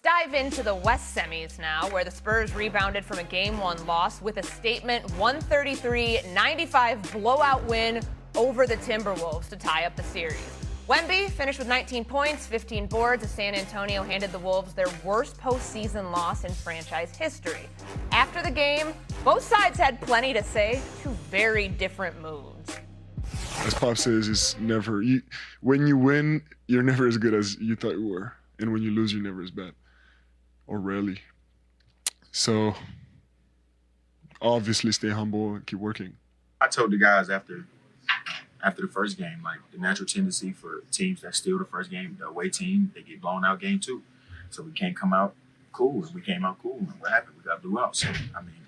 Let's dive into the West semis now, where the Spurs rebounded from a Game 1 loss with a statement 133-95 blowout win over the Timberwolves to tie up the series. Wemby finished with 19 points, 15 boards as San Antonio handed the Wolves their worst postseason loss in franchise history. After the game, both sides had plenty to say, two very different moods. As Pop says, it's never, when you win, you're never as good as you thought you were. And when you lose, you're never as bad, or rarely. So, obviously, stay humble and keep working. I told the guys after the first game, like, the natural tendency for teams that steal the first game, the away team, they get blown out game 2. So we can't come out cool, and we came out cool. And what happened? We got blew out. So, I mean,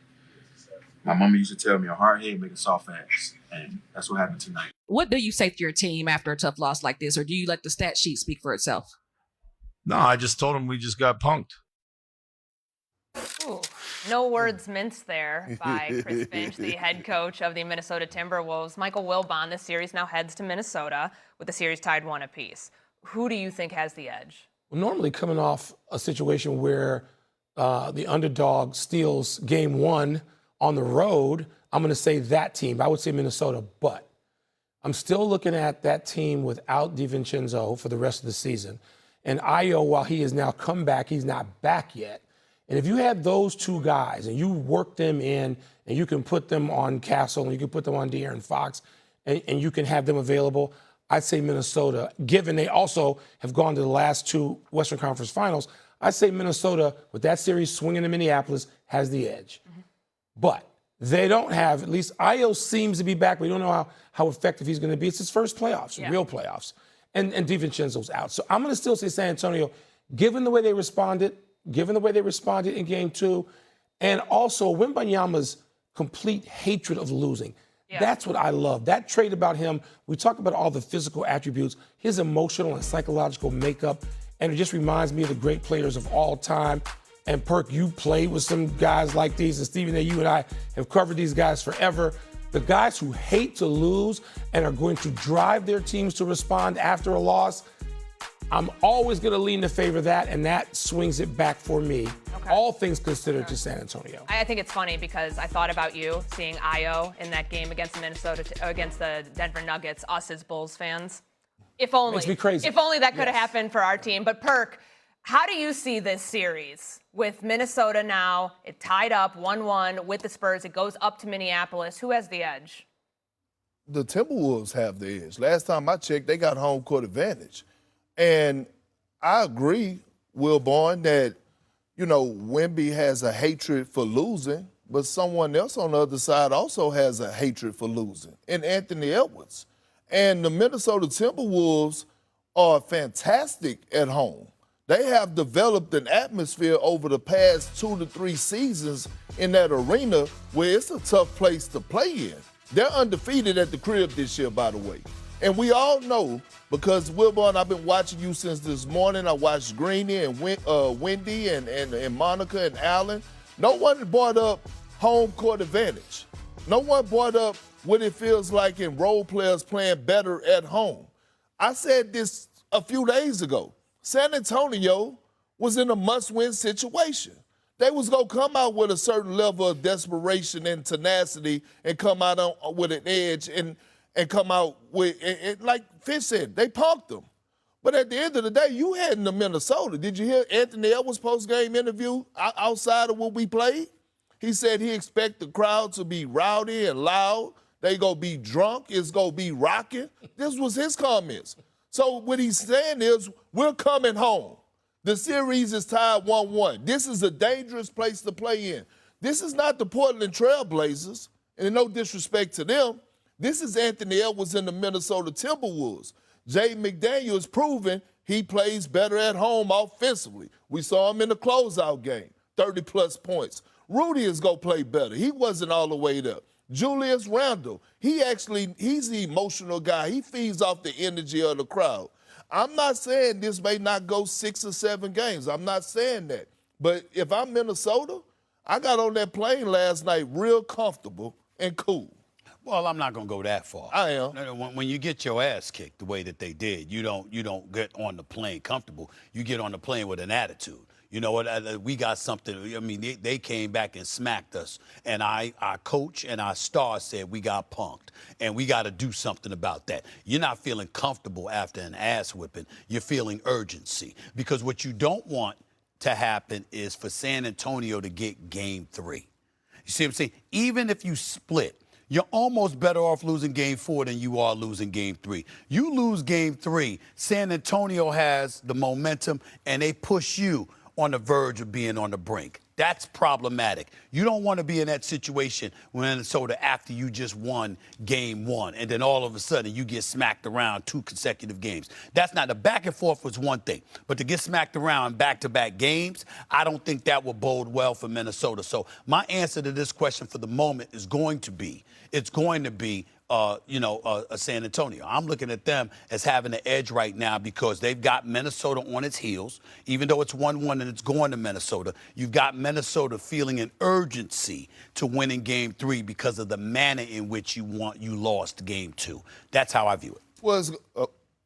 my mama used to tell me a hard head make a soft ass, and that's what happened tonight. What do you say to your team after a tough loss like this, or do you let the stat sheet speak for itself? No, I just told him we just got punked. Ooh, no words minced there by Chris Finch, the head coach of the Minnesota Timberwolves. Michael Wilbon, this series now heads to Minnesota with the series tied 1 apiece. Who do you think has the edge? Well, normally coming off a situation where the underdog steals Game 1 on the road, I'm going to say that team. I would say Minnesota, but I'm still looking at that team without DiVincenzo for the rest of the season. And Ayo, while he has now come back, he's not back yet. And if you had those two guys and you work them in and you can put them on Castle and you can put them on De'Aaron Fox and you can have them available, I'd say Minnesota, given they also have gone to the last 2 Western Conference Finals, I'd say Minnesota, with that series swinging to Minneapolis, has the edge. Mm-hmm. But they don't have, at least Ayo seems to be back. We don't know how effective he's going to be. It's his first playoffs, real playoffs. And DiVincenzo's out. So I'm going to still say San Antonio, given the way they responded in Game 2, and also Wembanyama's complete hatred of losing. Yeah. That's what I love. That trait about him, we talk about all the physical attributes, his emotional and psychological makeup, and it just reminds me of the great players of all time. And Perk, you played with some guys like these, and Stephen A., you and I have covered these guys forever. The guys who hate to lose and are going to drive their teams to respond after a loss, I'm always going to lean in favor of that, and that swings it back for me. Okay. All things considered to San Antonio. I think it's funny because I thought about you seeing Ayo in that game against against the Denver Nuggets, us as Bulls fans. If only. Makes me crazy. If only that could have happened for our team. But Perk, how do you see this series with Minnesota now? It tied up 1-1 with the Spurs. It goes up to Minneapolis. Who has the edge? The Timberwolves have the edge. Last time I checked, they got home court advantage. And I agree, Wilborn, that, Wemby has a hatred for losing, but someone else on the other side also has a hatred for losing, and Anthony Edwards. And the Minnesota Timberwolves are fantastic at home. They have developed an atmosphere over the past 2 to 3 seasons in that arena where it's a tough place to play in. They're undefeated at the crib this year, by the way. And we all know, because Wilborn, I've been watching you since this morning. I watched Greeny and Wendy and Monica and Allen. No one brought up home court advantage. No one brought up what it feels like in role players playing better at home. I said this a few days ago. San Antonio was in a must-win situation. They was going to come out with a certain level of desperation and tenacity and come out with an edge and come out with, like Fish said, they punked them. But at the end of the day, you heading to Minnesota. Did you hear Anthony Edwards' post-game interview outside of what we played? He said he expect the crowd to be rowdy and loud. They going to be drunk. It's going to be rocking. This was his comments. So what he's saying is, we're coming home. The series is tied 1-1. This is a dangerous place to play in. This is not the Portland Trail Blazers, and no disrespect to them. This is Anthony Edwards and the Minnesota Timberwolves. Jay McDaniel has proven he plays better at home offensively. We saw him in the closeout game, 30-plus points. Rudy is going to play better. He wasn't all the way there. Julius Randle, he's the emotional guy. He feeds off the energy of the crowd. I'm not saying this may not go 6 or 7 games. I'm not saying that. But if I'm Minnesota, I got on that plane last night real comfortable and cool. Well, I'm not going to go that far. I am. When you get your ass kicked the way that they did, you don't get on the plane comfortable. You get on the plane with an attitude. You know what? We got something. I mean, they came back and smacked us. And our coach and our star said we got punked. And we got to do something about that. You're not feeling comfortable after an ass whipping. You're feeling urgency. Because what you don't want to happen is for San Antonio to get game 3. You see what I'm saying? Even if you split, you're almost better off losing game 4 than you are losing game 3. You lose game 3, San Antonio has the momentum, and they push you on the verge of being on the brink. That's problematic. You don't want to be in that situation when Minnesota after you just won game 1, and then all of a sudden you get smacked around 2 consecutive games. That's not, the back and forth was one thing, but to get smacked around back-to-back games, I don't think that will bode well for Minnesota. So my answer to this question for the moment is going to be, San Antonio. I'm looking at them as having the edge right now because they've got Minnesota on its heels. Even though it's 1-1 and it's going to Minnesota, you've got Minnesota feeling an urgency to winning game 3 because of the manner in which you lost game 2. That's how I view it. Well,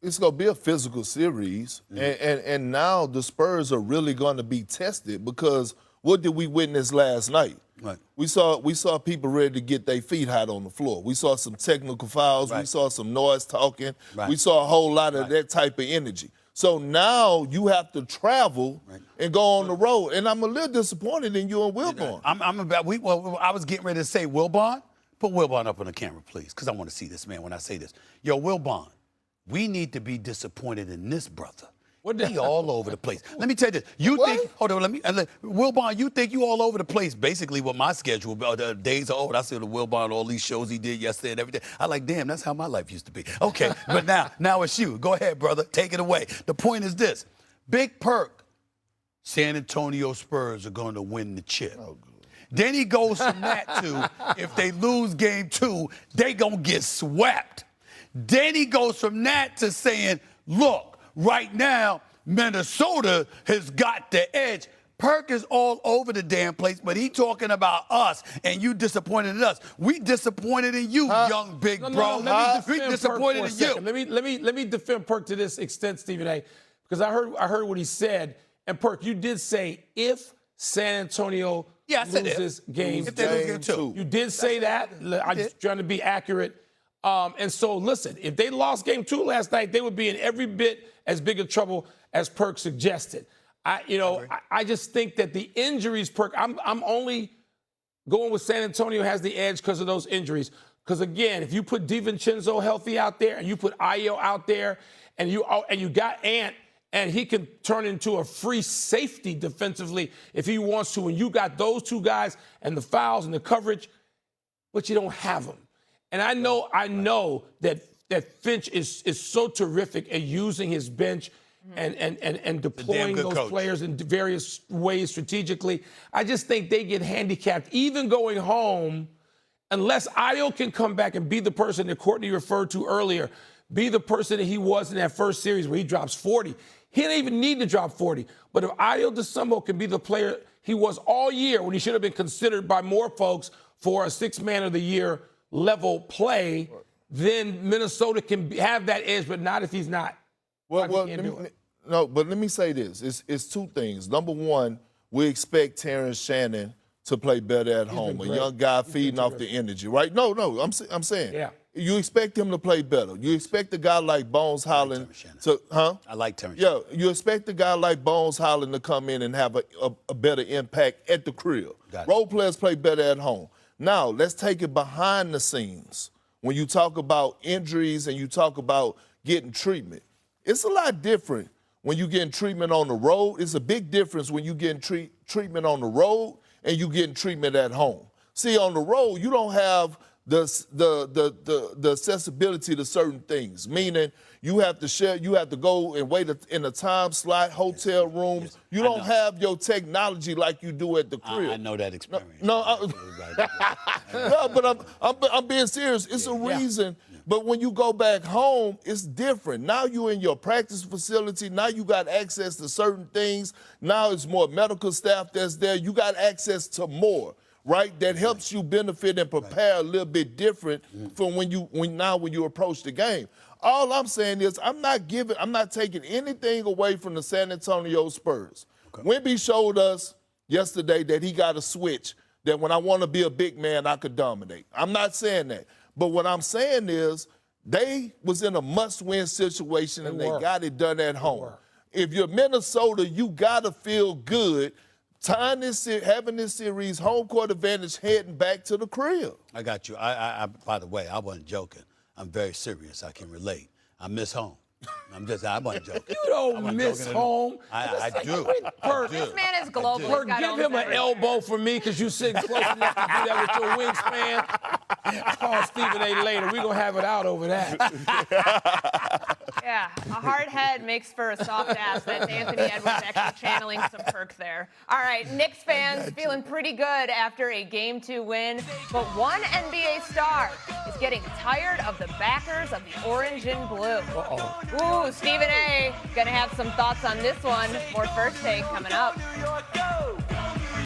it's going to be a physical series, and now the Spurs are really going to be tested because what did we witness last night? Right. We saw people ready to get their feet hot on the floor. We saw some technical fouls. Right. We saw some noise talking. Right. We saw a whole lot of that type of energy. So now you have to travel and go on the road. And I'm a little disappointed in you and Wilborn. I was getting ready to say Wilborn. Put Wilborn up on the camera, please, because I want to see this man when I say this. Yo, Wilborn, we need to be disappointed in this brother. He all over the place. Let me tell you this. Wilborn, you think you all over the place. Basically, what my schedule, the days are old. I see the Wilborn, all these shows he did yesterday and everything. I like, damn, that's how my life used to be. Okay, but now it's you. Go ahead, brother. Take it away. The point is this. Big perk. San Antonio Spurs are going to win the chip. Oh, then he goes from that to, if they lose game 2, they going to get swept. Then he goes from that to saying, look, right now, Minnesota has got the edge. Perk is all over the damn place, but he talking about us, and you disappointed in us. We disappointed in you, young big bro. We disappointed in you. Let me defend Perk to this extent, Stephen A., because I heard what he said. And Perk, you did say if San Antonio loses game 2. You did say that. I'm just trying to be accurate. And so, listen, if they lost game 2 last night, they would be in every bit as big of trouble as Perk suggested. I just think that the injuries, Perk, I'm only going with San Antonio has the edge because of those injuries. Because, again, if you put DiVincenzo healthy out there and you put Ayo out there and you got Ant, and he can turn into a free safety defensively if he wants to, and you got those 2 guys and the fouls and the coverage, but you don't have them. And I know that Finch is so terrific at using his bench and deploying those players in various ways strategically. I just think they get handicapped, even going home, unless Ayo can come back and be the person that Courtney referred to earlier, be the person that he was in that first series where he drops 40. He didn't even need to drop 40. But if Ayo DeSumbo can be the player he was all year when he should have been considered by more folks for a 6th Man of the Year level play, then Minnesota can have that edge, but not if he's not. But let me say this. It's 2 things. Number one, we expect Terrence Shannon to play better at home. A young guy feeding off the energy, right? No, I'm saying. Yeah. You expect him to play better. You expect a guy like Bones Holland to, I like Terrence. Yeah, you expect a guy like Bones Holland to come in and have a better impact at the crib. Role players play better at home. Now, let's take it behind the scenes. When you talk about injuries and you talk about getting treatment, it's a lot different when you're getting treatment on the road. It's a big difference when you're getting treatment on the road and you're getting treatment at home. See, on the road, you don't have the accessibility to certain things, meaning you have to share, you have to go and wait in a time slot, hotel rooms. Yes. You don't have your technology like you do at the crib. I know that experience. No, but I'm being serious. It's a reason. Yeah. But when you go back home, it's different. Now you're in your practice facility. Now you got access to certain things. Now it's more medical staff that's there. You got access to more. Right, that helps you benefit and prepare a little bit different from when you approach the game. All I'm saying is I'm not taking anything away from the San Antonio Spurs. Wemby showed us yesterday that he got a switch, that when I want to be a big man, I could dominate. I'm not saying that. But what I'm saying is they was in a must-win situation and they got it done at home. If you're Minnesota, you got to feel good having this series, home court advantage, heading back to the crib. I got you. I by the way, I wasn't joking. I'm very serious. I can relate. I miss home. I wasn't joking. You don't miss home. I do. This man is global. Kurt, give him an elbow for me because you sitting close enough to do that with your wingspan. Call Stephen A. later. We're going to have it out over that. Yeah, a hard head makes for a soft ass. That's Anthony Edwards actually channeling some Kirk there. All right, Knicks fans feeling pretty good after a Game 2 win, but one NBA star is getting tired of the backers of the orange and blue. Ooh, Stephen A. gonna have some thoughts on this one. More First Take coming up.